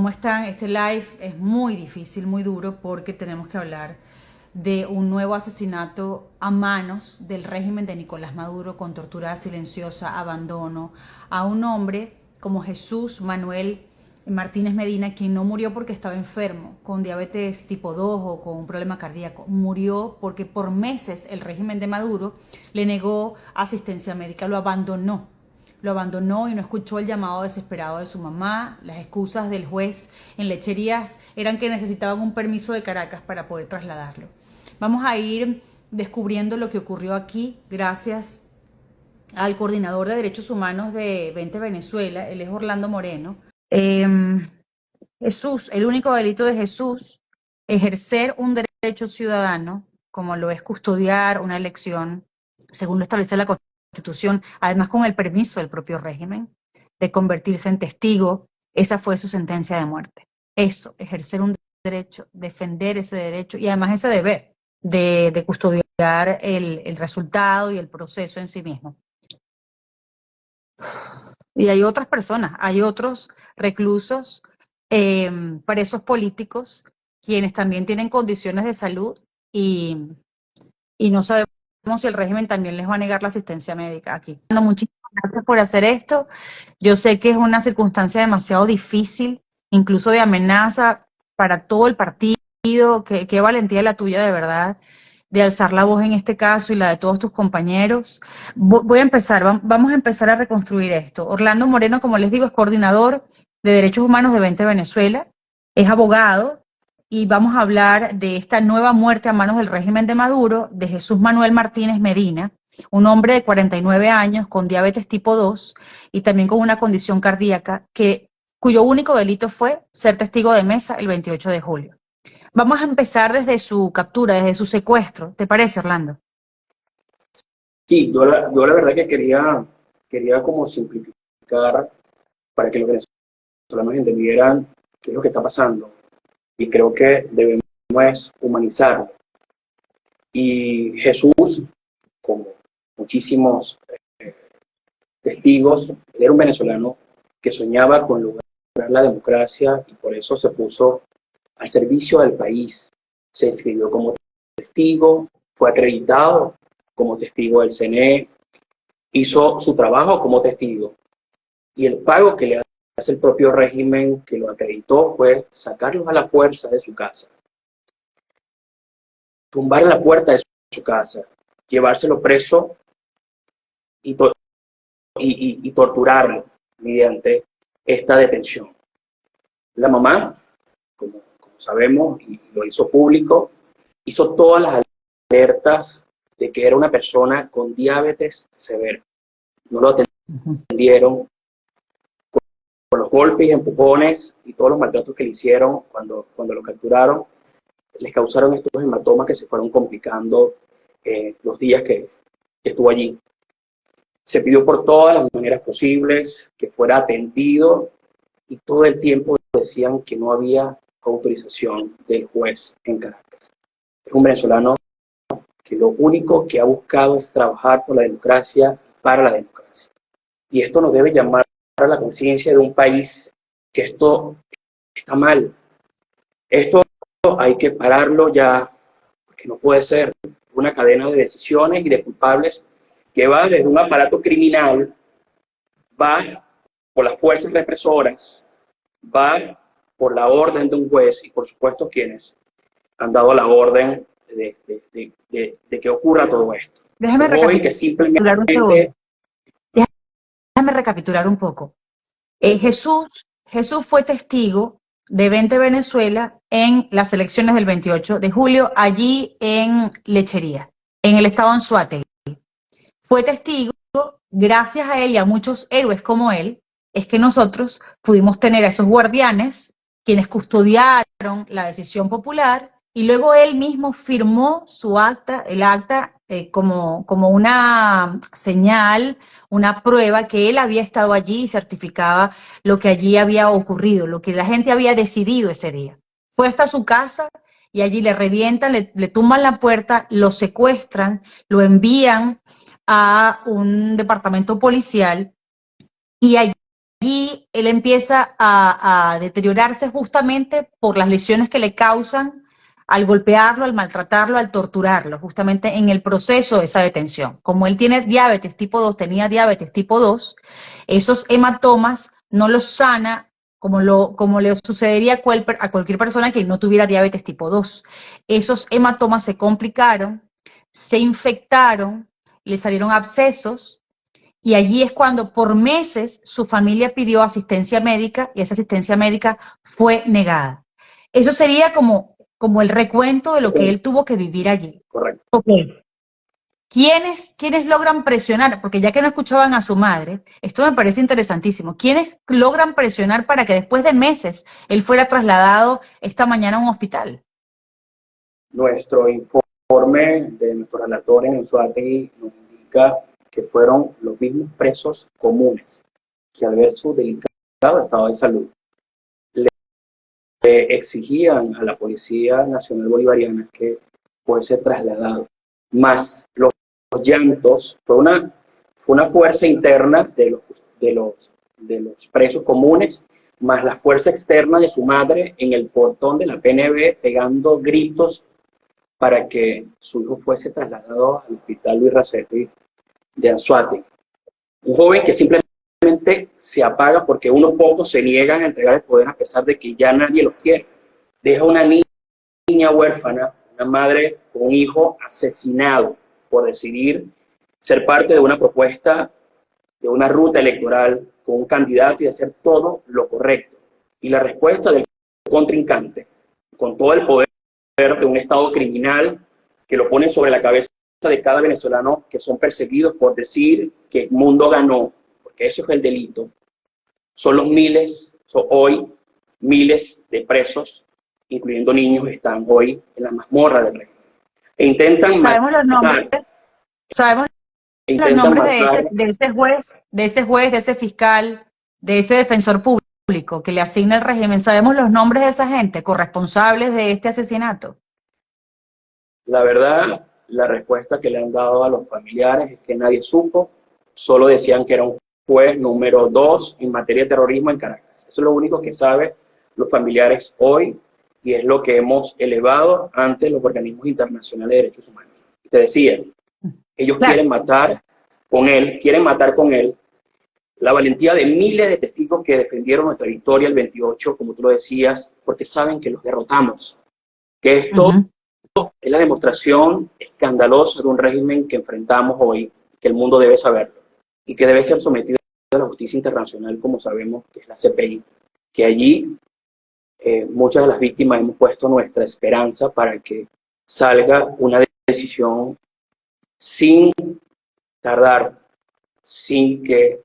¿Cómo están? Este live es muy difícil, muy duro, porque tenemos que hablar de un nuevo asesinato a manos del régimen de Nicolás Maduro, con tortura silenciosa, abandono, a un hombre como Jesús Manuel Martínez Medina, quien no murió porque estaba enfermo, con diabetes tipo 2 o con un problema cardíaco. Murió porque por meses el régimen de Maduro le negó asistencia médica, lo abandonó. Lo abandonó y no escuchó el llamado desesperado de su mamá. Las excusas del juez en Lecherías eran que necesitaban un permiso de Caracas para poder trasladarlo. Vamos a ir descubriendo lo que ocurrió aquí gracias al coordinador de derechos humanos de 20 Venezuela. Él es Orlando Moreno. Jesús, el único delito de Jesús, ejercer un derecho ciudadano, como lo es custodiar una elección, según lo establece la Constitución, además con el permiso del propio régimen, de convertirse en testigo. Esa fue su sentencia de muerte. Eso, ejercer un derecho, defender ese derecho y además ese deber de custodiar el resultado y el proceso en sí mismo. Y hay otras personas, hay otros reclusos, presos políticos, quienes también tienen condiciones de salud y no sabemos si el régimen también les va a negar la asistencia médica aquí. Muchísimas gracias por hacer esto. Yo sé que es una circunstancia demasiado difícil, incluso de amenaza para todo el partido. Qué valentía la tuya, de verdad, de alzar la voz en este caso y la de todos tus compañeros. Voy a empezar, vamos a empezar a reconstruir esto. Orlando Moreno, como les digo, es coordinador de Derechos Humanos de 20 Venezuela, es abogado, y vamos a hablar de esta nueva muerte a manos del régimen de Maduro, de Jesús Manuel Martínez Medina, un hombre de 49 años con diabetes tipo 2 y también con una condición cardíaca, cuyo único delito fue ser testigo de mesa el 28 de julio. Vamos a empezar desde su captura, desde su secuestro. ¿Te parece, Orlando? Sí, yo la verdad que quería como simplificar para que los venezolanos entendieran qué es lo que está pasando. Y creo que debemos humanizarlo. Y Jesús, como muchísimos testigos, era un venezolano que soñaba con lograr la democracia y por eso se puso al servicio del país. Se inscribió como testigo, fue acreditado como testigo del CNE, hizo su trabajo como testigo y el pago que le hace el propio régimen que lo acreditó fue sacarlos a la fuerza de su casa, tumbar la puerta de su casa, llevárselo preso y torturarlo mediante esta detención. La mamá, como sabemos, y lo hizo público, hizo todas las alertas de que era una persona con diabetes severa. No lo atendieron con los golpes y empujones y todos los maltratos que le hicieron cuando lo capturaron. Les causaron estos hematomas que se fueron complicando los días que estuvo allí. Se pidió por todas las maneras posibles que fuera atendido y todo el tiempo decían que no había autorización del juez en Caracas. Es un venezolano que lo único que ha buscado es trabajar por la democracia, para la democracia. Y esto nos debe llamar a la conciencia de un país que esto está mal. Esto hay que pararlo ya, porque no puede ser una cadena de decisiones y de culpables que va desde un aparato criminal, va por las fuerzas represoras, va por la orden de un juez y por supuesto quienes han dado la orden de que ocurra todo esto. Déjame recapitular un poco. Jesús fue testigo de 20 Venezuela en las elecciones del 28 de julio, allí en Lechería, en el estado Anzoátegui. Fue testigo, gracias a él y a muchos héroes como él, es que nosotros pudimos tener a esos guardianes, quienes custodiaron la decisión popular, y luego él mismo firmó su acta, el acta, como una señal, una prueba que él había estado allí y certificaba lo que allí había ocurrido, lo que la gente había decidido ese día. Fue hasta su casa y allí le revientan, le tumban la puerta, lo secuestran, lo envían a un departamento policial y allí allí él empieza a deteriorarse justamente por las lesiones que le causan al golpearlo, al maltratarlo, al torturarlo, justamente en el proceso de esa detención. Como él tiene diabetes tipo 2, tenía diabetes tipo 2, esos hematomas no los sana como le sucedería a cualquier persona que no tuviera diabetes tipo 2. Esos hematomas se complicaron, se infectaron, le salieron abscesos, y allí es cuando por meses su familia pidió asistencia médica y esa asistencia médica fue negada. Eso sería como el recuento de lo que él tuvo que vivir allí. Correcto. Ok. ¿Quiénes logran presionar? Porque ya que no escuchaban a su madre, esto me parece interesantísimo. ¿Quiénes logran presionar para que después de meses él fuera trasladado esta mañana a un hospital? Nuestro informe de nuestro relator en Anzoátegui nos indica que fueron los mismos presos comunes que al ver su delicado estado de salud le exigían a la Policía Nacional Bolivariana que fuese trasladado. Más los llantos, fue una fuerza interna de los presos comunes, más la fuerza externa de su madre en el portón de la PNB pegando gritos para que su hijo fuese trasladado al hospital Luis Racetti de Anzoátegui. Un joven que simplemente se apaga porque unos pocos se niegan a entregar el poder a pesar de que ya nadie los quiere. Deja una niña huérfana, una madre con un hijo asesinado por decidir ser parte de una propuesta, de una ruta electoral con un candidato y hacer todo lo correcto. Y la respuesta del contrincante, con todo el poder de un Estado criminal que lo pone sobre la cabeza de cada venezolano que son perseguidos por decir que el mundo ganó, porque eso es el delito. Son los miles, hoy miles de presos, incluyendo niños, están hoy en la mazmorra del régimen. E intentan sabemos los nombres, sabemos los nombres de ese juez, de ese fiscal, de ese defensor público que le asigna el régimen. Sabemos los nombres de esa gente, corresponsables de este asesinato. La verdad, la respuesta que le han dado a los familiares es que nadie supo, solo decían que era un juez número 2 en materia de terrorismo en Caracas. Eso es lo único que saben los familiares hoy y es lo que hemos elevado ante los organismos internacionales de derechos humanos. Te decía, ellos quieren matar con él la valentía de miles de testigos que defendieron nuestra victoria el 28, como tú lo decías, porque saben que los derrotamos. Que esto es la demostración escandalosa de un régimen que enfrentamos hoy, que el mundo debe saberlo, y que debe ser sometido a la justicia internacional, como sabemos que es la CPI, que allí muchas de las víctimas hemos puesto nuestra esperanza para que salga una decisión sin tardar, sin que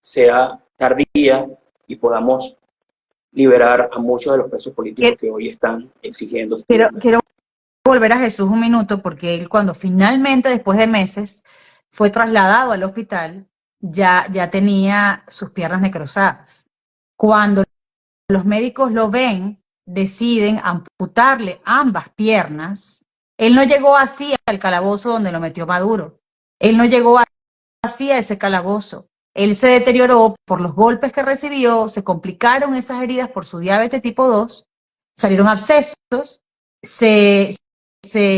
sea tardía y podamos liberar a muchos de los presos políticos que hoy están exigiendo. Quiero volver a Jesús un minuto, porque él cuando finalmente, después de meses, fue trasladado al hospital, ya tenía sus piernas necrosadas. Cuando los médicos lo ven, deciden amputarle ambas piernas. Él no llegó así al calabozo donde lo metió Maduro. Él no llegó así a ese calabozo. Él se deterioró por los golpes que recibió, se complicaron esas heridas por su diabetes tipo 2, salieron abscesos, se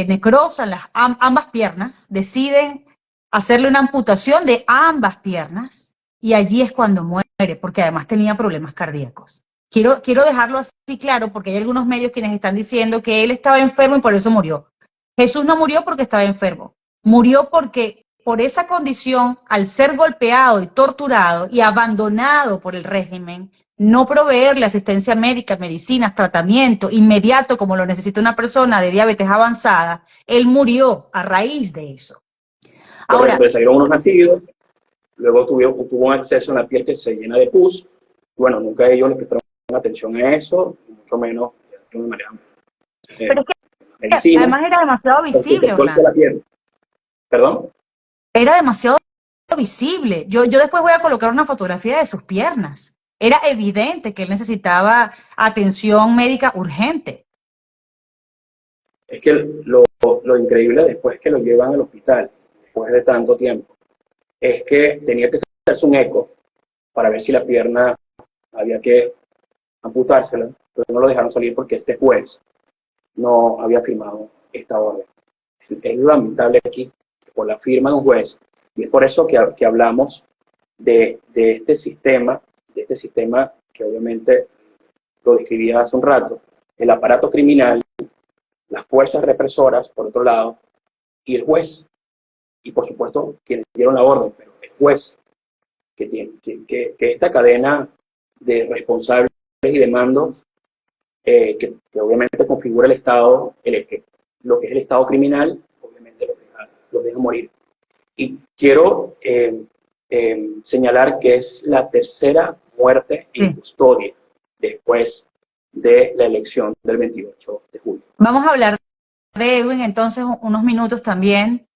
necrosan ambas piernas, deciden hacerle una amputación de ambas piernas y allí es cuando muere, porque además tenía problemas cardíacos. Quiero dejarlo así claro porque hay algunos medios quienes están diciendo que él estaba enfermo y por eso murió. Jesús no murió porque estaba enfermo, murió porque por esa condición, al ser golpeado y torturado y abandonado por el régimen, no proveerle asistencia médica, medicinas, tratamiento inmediato como lo necesita una persona de diabetes avanzada, él murió a raíz de eso. Ahora, le salieron unos nacidos, luego tuvo un acceso en la piel que se llena de pus. Bueno, nunca ellos les prestaron atención a eso, mucho menos de una manera. Pero es que medicina, además era demasiado visible, Orlando. ¿Perdón? Era demasiado visible. Yo después voy a colocar una fotografía de sus piernas. Era evidente que él necesitaba atención médica urgente. Es que lo increíble después que lo llevan al hospital, después de tanto tiempo, es que tenía que hacerse un eco para ver si la pierna había que amputársela, pero no lo dejaron salir porque este juez no había firmado esta orden. Es lamentable aquí que por la firma de un juez, y es por eso que hablamos de este sistema que obviamente lo describía hace un rato, el aparato criminal, las fuerzas represoras, por otro lado, y el juez, y por supuesto quienes dieron la orden, pero el juez, que esta cadena de responsables y de mandos, que obviamente configura el Estado, lo que es el Estado criminal, obviamente los deja morir. Y quiero señalar que es la tercera muerte en custodia después de la elección del 28 de julio. Vamos a hablar de Edwin entonces unos minutos también,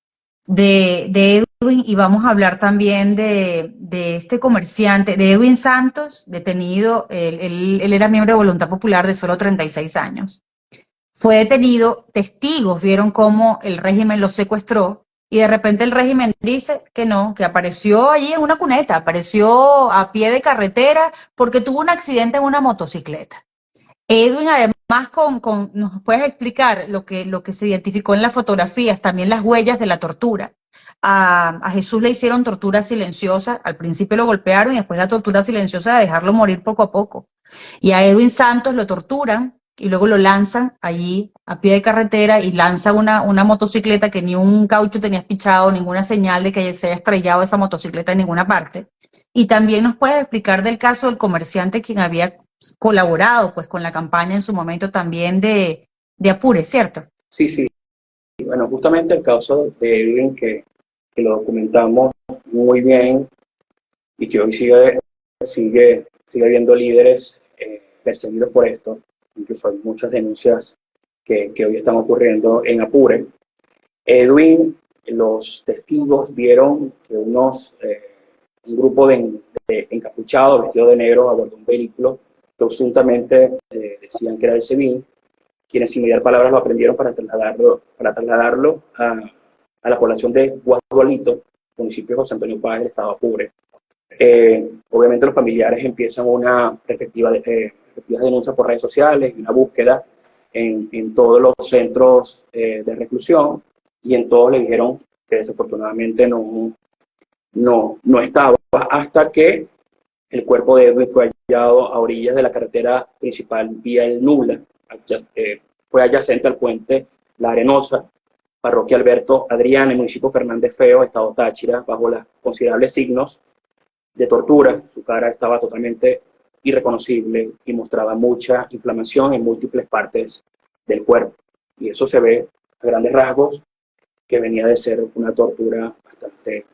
de Edwin, y vamos a hablar también de este comerciante, de Edwin Santos, detenido. Él era miembro de Voluntad Popular de solo 36 años. Fue detenido, testigos vieron cómo el régimen lo secuestró, y de repente el régimen dice que no, que apareció allí en una cuneta, apareció a pie de carretera porque tuvo un accidente en una motocicleta. Edwin, además, ¿nos puedes explicar lo que se identificó en las fotografías, también las huellas de la tortura? A Jesús le hicieron tortura silenciosa, al principio lo golpearon y después la tortura silenciosa de dejarlo morir poco a poco. Y a Edwin Santos lo torturan y luego lo lanzan allí a pie de carretera y lanzan una motocicleta que ni un caucho tenía pichado, ninguna señal de que se haya estrellado esa motocicleta en ninguna parte. Y también nos puedes explicar del caso del comerciante quien había colaborado pues con la campaña en su momento también de Apure, ¿cierto? Sí, sí. Bueno, justamente el caso de Edwin que lo documentamos muy bien y que hoy sigue habiendo líderes perseguidos por esto. Incluso hay muchas denuncias que hoy están ocurriendo en Apure. Edwin, los testigos vieron que un grupo de encapuchados vestidos de negro abordó un vehículo que presuntamente decían que era el SEBIN, quienes sin mediar palabras lo aprendieron para trasladarlo a la población de Guadualito, municipio de José Antonio Páez, estado Apure. Obviamente los familiares empiezan una respectiva denuncia por redes sociales y una búsqueda en todos los centros de reclusión, y en todos le dijeron que desafortunadamente no estaba, hasta que el cuerpo de Edwin fue hallado a orillas de la carretera principal vía El Nula, fue adyacente al puente La Arenosa, parroquia Alberto Adrián, en el municipio Fernández Feo, estado Táchira, bajo los considerables signos de tortura. Su cara estaba totalmente irreconocible y mostraba mucha inflamación en múltiples partes del cuerpo. Y eso se ve a grandes rasgos que venía de ser una tortura bastante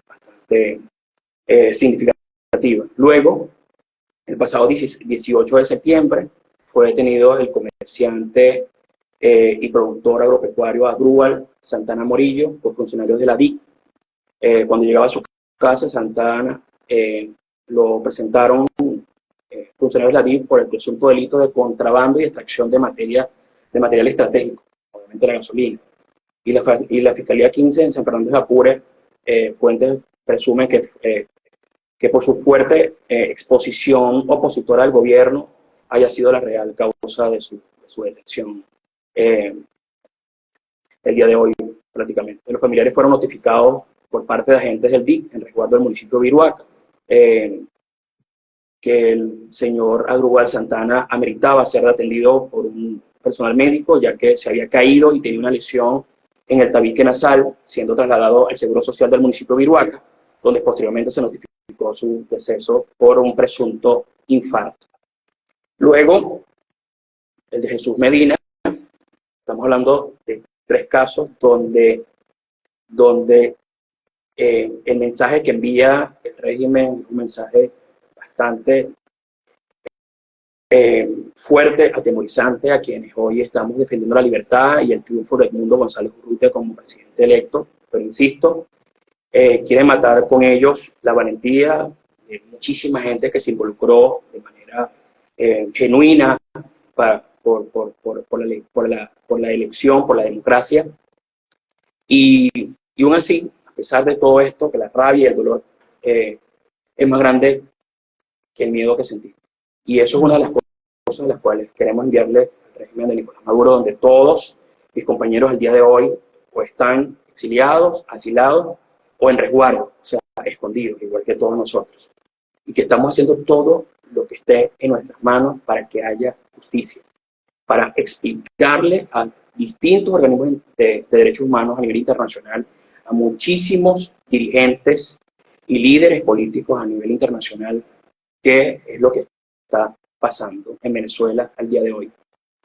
significativa. Luego, el pasado 18 de septiembre, fue detenido el comerciante y productor agropecuario Asdrúbal Santana Morillo por funcionarios de la DIC. Cuando llegaba a su casa, Santana lo presentaron funcionarios de la DIC por el presunto delito de contrabando y extracción de material estratégico, obviamente la gasolina. Y la Fiscalía 15 en San Fernando de Apure, fuentes presumen que por su fuerte exposición opositora al gobierno haya sido la real causa de su detención el día de hoy prácticamente. Los familiares fueron notificados por parte de agentes del DIC en resguardo del municipio de Viruaca, que el señor Asdrúbal Santana ameritaba ser atendido por un personal médico, ya que se había caído y tenía una lesión en el tabique nasal, siendo trasladado al Seguro Social del municipio de Viruaca, donde posteriormente se notificó su deceso por un presunto infarto. Luego, el de Jesús Medina, estamos hablando de 3 casos donde el mensaje que envía el régimen es un mensaje bastante fuerte, atemorizante a quienes hoy estamos defendiendo la libertad y el triunfo de Edmundo González Urrutia como presidente electo. Pero insisto, quieren matar con ellos la valentía de muchísima gente que se involucró de manera genuina por la elección, por la democracia. Y aún así, a pesar de todo esto, que la rabia y el dolor es más grande que el miedo que sentí. Y eso es una de las cosas de las cuales queremos enviarle al régimen de Nicolás Maduro, donde todos mis compañeros al día de hoy o están exiliados, asilados o en resguardo, o sea, escondidos, igual que todos nosotros. Y que estamos haciendo todo lo que esté en nuestras manos para que haya justicia, para explicarle a distintos organismos de derechos humanos a nivel internacional, a muchísimos dirigentes y líderes políticos a nivel internacional, qué es lo que está pasando en Venezuela al día de hoy.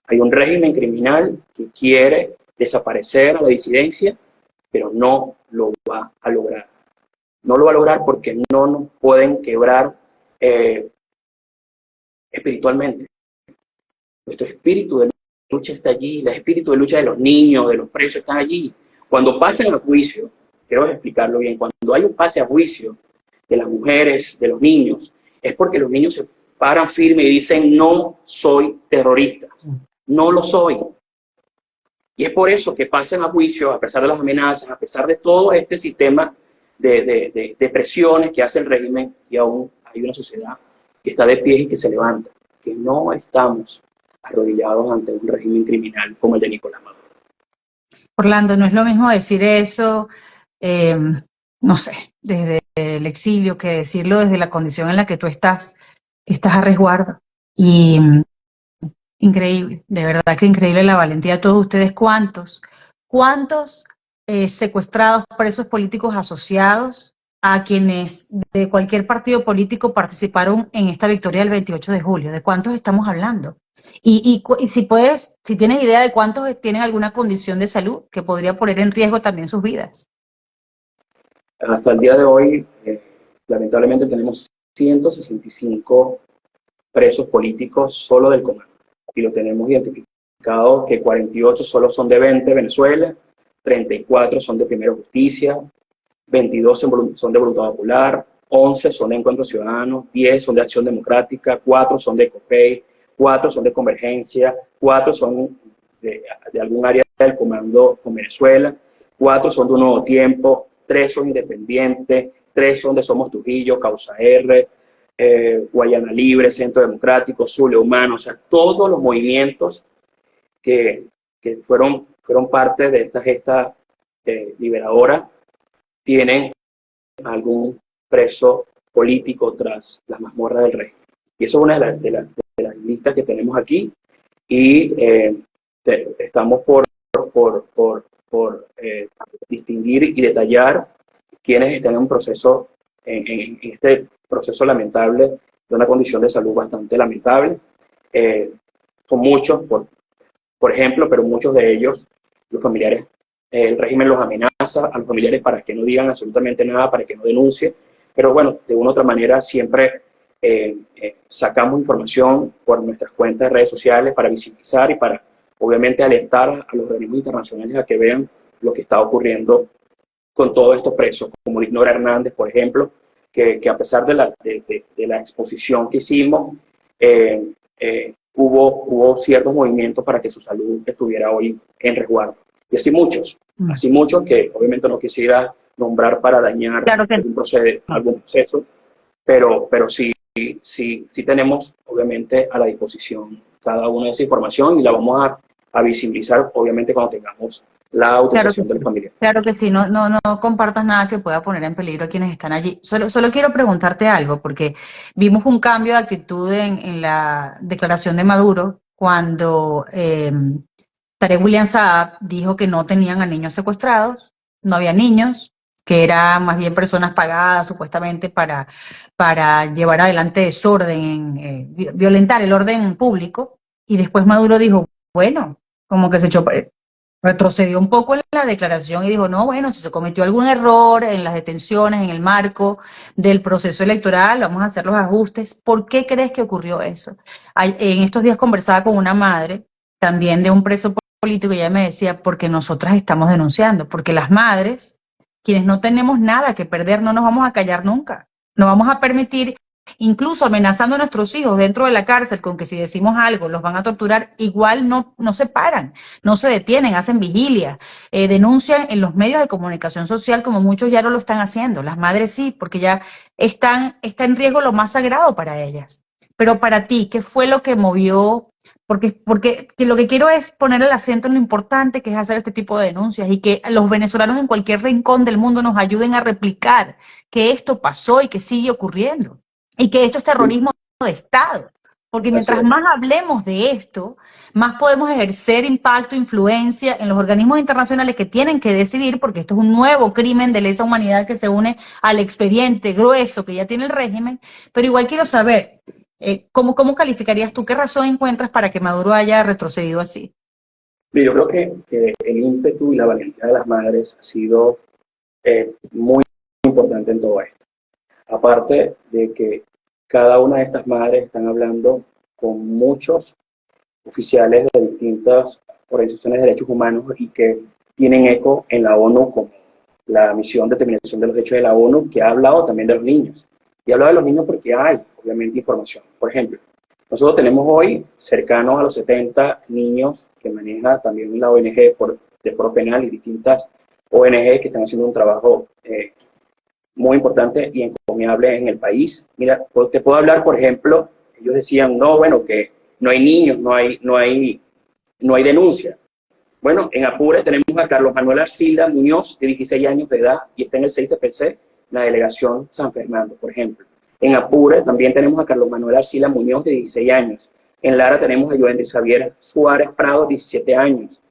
Hay un régimen criminal que quiere desaparecer a la disidencia, pero no lo va a lograr. No lo va a lograr porque no nos pueden quebrar espiritualmente. Nuestro espíritu de lucha está allí, el espíritu de lucha de los niños, de los presos, están allí. Cuando pasen a juicio, quiero explicarlo bien, cuando hay un pase a juicio de las mujeres, de los niños, es porque los niños se paran firme y dicen, no soy terrorista, no lo soy. Y es por eso que pasan a juicio, a pesar de las amenazas, a pesar de todo este sistema de presiones que hace el régimen, y aún hay una sociedad que está de pie y que se levanta, que no estamos arrodillados ante un régimen criminal como el de Nicolás Maduro. Orlando, no es lo mismo decir eso, no sé, desde el exilio, que decirlo desde la condición en la que tú estás, que estás a resguardo. Y increíble, de verdad que increíble la valentía de todos ustedes. ¿Cuántos secuestrados, presos políticos asociados a quienes de cualquier partido político participaron en esta victoria del 28 de julio? ¿De cuántos estamos hablando? Y si puedes, si tienes idea de cuántos tienen alguna condición de salud que podría poner en riesgo también sus vidas. Hasta el día de hoy, lamentablemente tenemos 165 presos políticos solo del comando. Y lo tenemos identificado que 48 solo son de 20 Venezuela, 34 son de Primera Justicia, 22 son de Voluntad Popular, 11 son de Encuentro Ciudadano, 10 son de Acción Democrática, 4 son de COPEI, 4 son de Convergencia, 4 son de algún área del comando con Venezuela, 4 son de Un Nuevo Tiempo, 3 son independientes, 3 son de Somos Trujillo, Causa R, Guayana Libre, Centro Democrático, Zulia Humano, o sea, todos los movimientos que fueron parte de esta gesta liberadora tienen algún preso político tras las mazmorras del régimen. Y eso es una de las listas que tenemos aquí y estamos por distinguir y detallar quienes están en un proceso, en este proceso lamentable, de una condición de salud bastante lamentable. Son muchos, por ejemplo, pero muchos de ellos, los familiares, el régimen los amenaza a los familiares para que no digan absolutamente nada, para que no denuncien, pero bueno, de una u otra manera siempre sacamos información por nuestras cuentas de redes sociales para visibilizar y para, obviamente, alertar a los organismos internacionales a que vean lo que está ocurriendo con todos estos presos, como Lignora Hernández, por ejemplo, que a pesar de la exposición que hicimos, hubo ciertos movimientos para que su salud estuviera hoy en resguardo. Y así muchos que obviamente no quisiera nombrar para dañar algún proceso, pero sí tenemos obviamente a la disposición cada una de esa información y la vamos a visibilizar obviamente cuando tengamos la autorización de la familia. Claro que sí, no compartas nada que pueda poner en peligro a quienes están allí. Solo quiero preguntarte algo, porque vimos un cambio de actitud en la declaración de Maduro cuando Tarek William Saab dijo que no tenían a niños secuestrados, no había niños, que eran más bien personas pagadas supuestamente para llevar adelante desorden, violentar el orden público, y después Maduro dijo, bueno, como que retrocedió un poco en la declaración y dijo, no, bueno, si se cometió algún error en las detenciones, en el marco del proceso electoral, vamos a hacer los ajustes. ¿Por qué crees que ocurrió eso? En estos días conversaba con una madre, también de un preso político, y ella me decía, porque nosotras estamos denunciando, porque las madres, quienes no tenemos nada que perder, no nos vamos a callar nunca. No vamos a permitir, incluso amenazando a nuestros hijos dentro de la cárcel con que si decimos algo los van a torturar, igual no se paran, no se detienen, hacen vigilia, denuncian en los medios de comunicación social como muchos ya no lo están haciendo. Las madres sí, porque ya está en riesgo lo más sagrado para ellas. pero para ti, ¿qué fue lo que movió? Porque que lo que quiero es poner el acento en lo importante que es hacer este tipo de denuncias y que los venezolanos en cualquier rincón del mundo nos ayuden a replicar que esto pasó y que sigue ocurriendo y que esto es terrorismo de Estado. Porque Así mientras es. más hablemos de esto, más podemos ejercer impacto, influencia en los organismos internacionales que tienen que decidir, porque esto es un nuevo crimen de lesa humanidad que se une al expediente grueso que ya tiene el régimen. Pero igual quiero saber, ¿cómo calificarías tú? ¿Qué razón encuentras para que Maduro haya retrocedido así? Pero yo creo que el ímpetu y la valentía de las madres ha sido muy importante en todo esto. Aparte de que cada una de estas madres están hablando con muchos oficiales de distintas organizaciones de derechos humanos y que tienen eco en la ONU, como la misión de determinación de los derechos de la ONU, que ha hablado también de los niños. Y ha hablado de los niños porque hay, obviamente, información. Por ejemplo, nosotros tenemos hoy cercanos a los 70 niños que maneja también la ONG de Foro Penal y distintas ONG que están haciendo un trabajo muy importante y encomiable en el país. Mira, te puedo hablar, por ejemplo, ellos decían, no, bueno, que no hay niños, no hay denuncia. Bueno, en Apure tenemos a Carlos Manuel Arcila Muñoz, de 16 años de edad, y está en el 6CPC, en la delegación San Fernando, por ejemplo. En Apure también tenemos a Carlos Manuel Arcila Muñoz, de 16 años. En Lara tenemos a Joendry Xavier Suárez Prado, 17 años.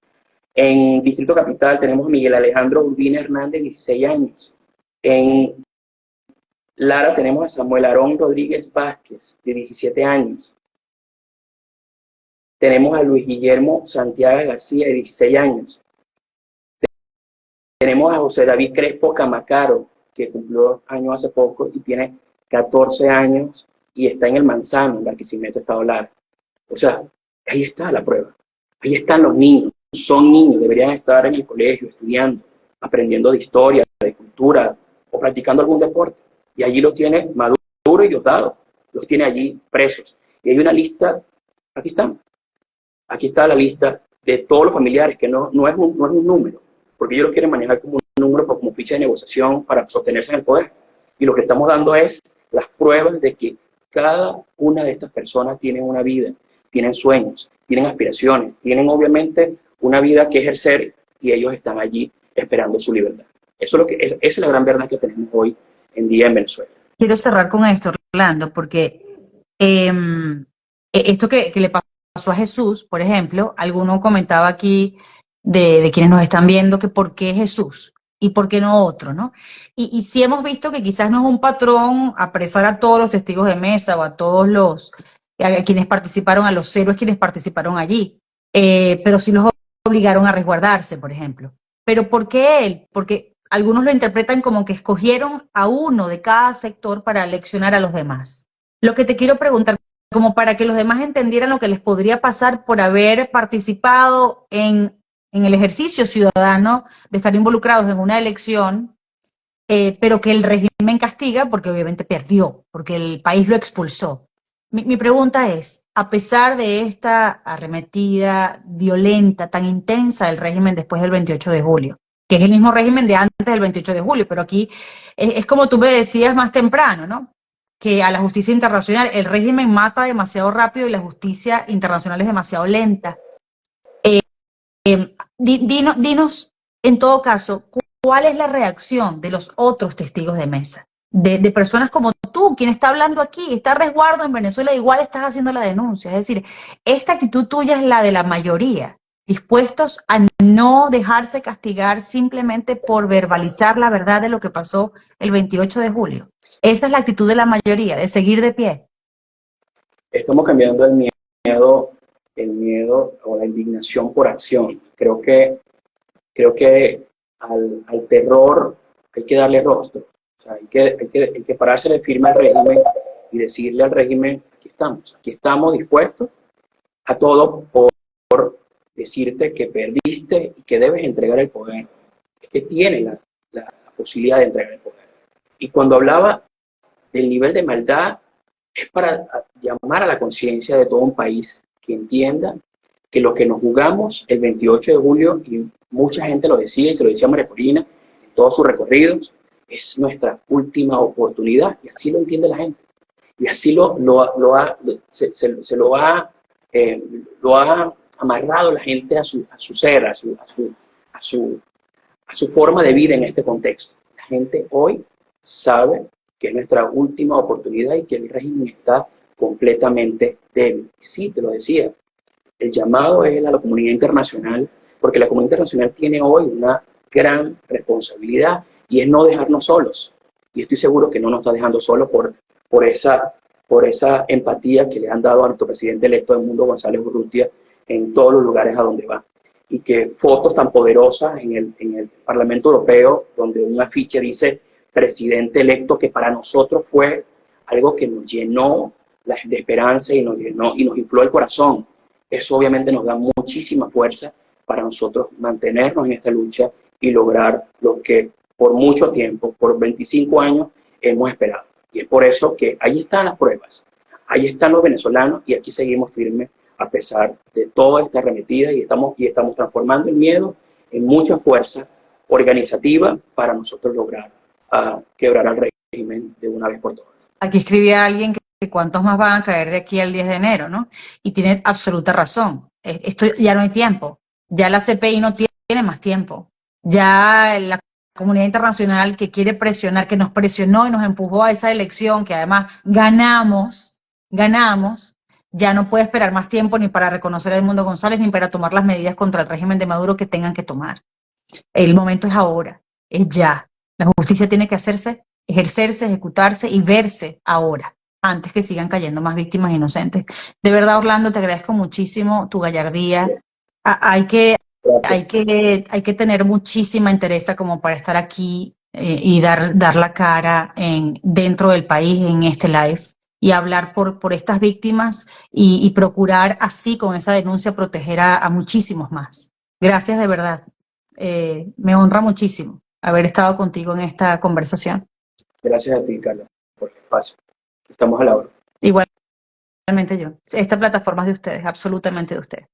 En Distrito Capital tenemos a Miguel Alejandro Urbina Hernández, 16 años. En Lara tenemos a Samuel Aarón Rodríguez Vázquez, de 17 años. Tenemos a Luis Guillermo Santiago García, de 16 años. Tenemos a José David Crespo Camacaro, que cumplió años hace poco y tiene 14 años y está en el Manzano, en Barquisimeto, Estado Lara. O sea, ahí está la prueba. Ahí están los niños. Son niños, deberían estar en el colegio estudiando, aprendiendo de historia, de cultura o practicando algún deporte. Y allí los tiene Maduro y Diosdado. Los tiene allí presos. Y hay una lista, aquí están. Aquí está la lista de todos los familiares, que no es un número, porque ellos lo quieren manejar como un número, como ficha de negociación para sostenerse en el poder. Y lo que estamos dando es las pruebas de que cada una de estas personas tiene una vida, tienen sueños, tienen aspiraciones, tienen obviamente una vida que ejercer y ellos están allí esperando su libertad. Esa es la gran verdad que tenemos hoy en día en Venezuela. Quiero cerrar con esto, Orlando, porque esto que le pasó a Jesús, por ejemplo, alguno comentaba aquí de quienes nos están viendo que por qué Jesús y por qué no otro, ¿no? Y sí hemos visto que quizás no es un patrón apresar a todos los testigos de mesa o a todos a quienes participaron, a los héroes quienes participaron allí, pero sí los obligaron a resguardarse, por ejemplo. Pero ¿por qué él? Porque algunos lo interpretan como que escogieron a uno de cada sector para leccionar a los demás. Lo que te quiero preguntar, como para que los demás entendieran lo que les podría pasar por haber participado en el ejercicio ciudadano de estar involucrados en una elección, pero que el régimen castiga porque obviamente perdió, porque el país lo expulsó. Mi pregunta es, a pesar de esta arremetida violenta, tan intensa del régimen después del 28 de julio, que es el mismo régimen de antes del 28 de julio, pero aquí es como tú me decías más temprano, ¿no? Que a la justicia internacional, el régimen mata demasiado rápido y la justicia internacional es demasiado lenta. Dinos, en todo caso, ¿cuál es la reacción de los otros testigos de mesa? De personas como tú, quien está hablando aquí, está a resguardo en Venezuela, igual estás haciendo la denuncia. Es decir, esta actitud tuya es la de la mayoría, dispuestos a no dejarse castigar simplemente por verbalizar la verdad de lo que pasó el 28 de julio. Esa es la actitud de la mayoría, de seguir de pie. Estamos cambiando el miedo o la indignación por acción. Creo que al terror hay que darle rostro. O sea, hay que pararse de firme al régimen y decirle al régimen, aquí estamos dispuestos a todo por decirte que perdiste y que debes entregar el poder. Es que tiene la posibilidad de entregar el poder. Y cuando hablaba del nivel de maldad, es para llamar a la conciencia de todo un país que entienda que lo que nos jugamos el 28 de julio, y mucha gente lo decía, y se lo decía María Corina en todos sus recorridos, es nuestra última oportunidad, y así lo entiende la gente. Y así lo ha amarrado la gente a su ser, a su forma de vida en este contexto. La gente hoy sabe que es nuestra última oportunidad y que el régimen está completamente débil. Y sí, te lo decía, el llamado es a la comunidad internacional, porque la comunidad internacional tiene hoy una gran responsabilidad y es no dejarnos solos. Y estoy seguro que no nos está dejando solos por esa empatía que le han dado a nuestro presidente electo Edmundo González Urrutia en todos los lugares a donde va. Y que fotos tan poderosas en el Parlamento Europeo, donde un afiche dice presidente electo, que para nosotros fue algo que nos llenó de esperanza y nos infló el corazón. Eso obviamente nos da muchísima fuerza para nosotros mantenernos en esta lucha y lograr lo que por mucho tiempo, por 25 años, hemos esperado. Y es por eso que ahí están las pruebas, ahí están los venezolanos y aquí seguimos firmes a pesar de toda esta arremetida y estamos transformando el miedo en mucha fuerza organizativa para nosotros lograr quebrar al régimen de una vez por todas. Aquí escribía alguien que cuántos más van a caer de aquí al 10 de enero, ¿no? Y tiene absoluta razón. Esto ya no hay tiempo. Ya la CPI no tiene más tiempo. Ya la comunidad internacional que quiere presionar, que nos presionó y nos empujó a esa elección, que además ganamos, ya no puede esperar más tiempo ni para reconocer a Edmundo González ni para tomar las medidas contra el régimen de Maduro que tengan que tomar. El momento es ahora, es ya. La justicia tiene que ejercerse, ejecutarse y verse ahora, antes que sigan cayendo más víctimas inocentes. De verdad, Orlando, te agradezco muchísimo tu gallardía. Sí. Hay que tener muchísima entereza como para estar aquí y dar la cara dentro del país en este live y hablar por estas víctimas y procurar así con esa denuncia proteger a muchísimos más. Gracias de verdad. Me honra muchísimo haber estado contigo en esta conversación. Gracias a ti, Carla, por el espacio. Estamos a la hora. Igualmente yo. Esta plataforma es de ustedes, absolutamente de ustedes.